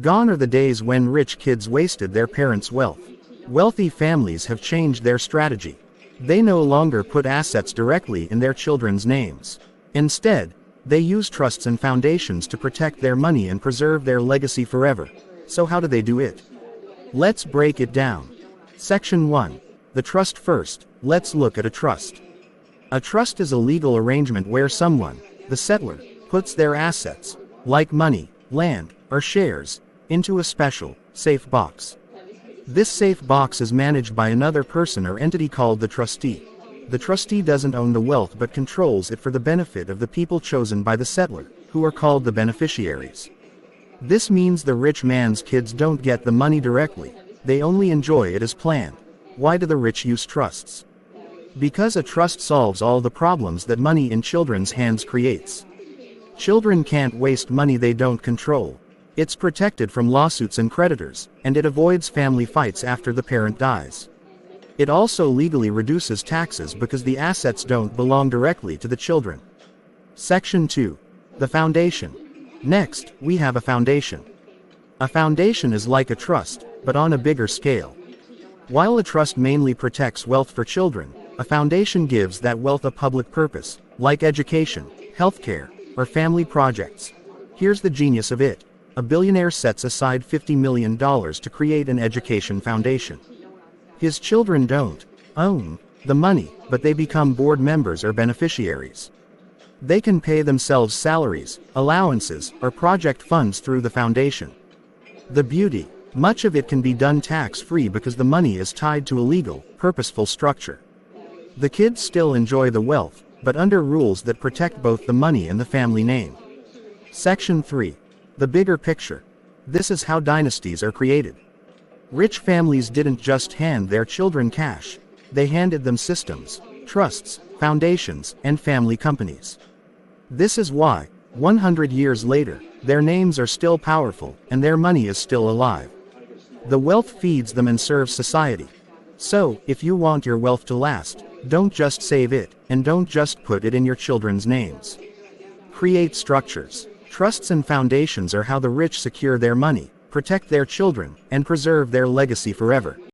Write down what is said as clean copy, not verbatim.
Gone are the days when rich kids wasted their parents' wealth. Wealthy families have changed their strategy. They no longer put assets directly in their children's names. Instead, they use trusts and foundations to protect their money and preserve their legacy forever. So how do they do it? Let's break it down. Section 1. The trust first. Let's look at a trust. A trust is a legal arrangement where someone, the settlor, puts their assets, like money, land, or shares, into a special, safe box. This safe box is managed by another person or entity called the trustee. The trustee doesn't own the wealth but controls it for the benefit of the people chosen by the settlor, who are called the beneficiaries. This means the rich man's kids don't get the money directly, they only enjoy it as planned. Why do the rich use trusts? Because a trust solves all the problems that money in children's hands creates. Children can't waste money they don't control. It's protected from lawsuits and creditors, and it avoids family fights after the parent dies. It also legally reduces taxes because the assets don't belong directly to the children. Section 2. The foundation. Next, we have a foundation. A foundation is like a trust, but on a bigger scale. While a trust mainly protects wealth for children, a foundation gives that wealth a public purpose, like education, healthcare, or family projects. Here's the genius of it. A billionaire sets aside $50 million to create an education foundation. His children don't own the money, but they become board members or beneficiaries. They can pay themselves salaries, allowances, or project funds through the foundation. The beauty: much of it can be done tax-free because the money is tied to a legal, purposeful structure. The kids still enjoy the wealth, but under rules that protect both the money and the family name. Section 3. The bigger picture. This is how dynasties are created. Rich families didn't just hand their children cash, they handed them systems, trusts, foundations, and family companies. This is why, 100 years later, their names are still powerful, and their money is still alive. The wealth feeds them and serves society. So, if you want your wealth to last, don't just save it, and don't just put it in your children's names. Create structures. Trusts and foundations are how the rich secure their money, protect their children, and preserve their legacy forever.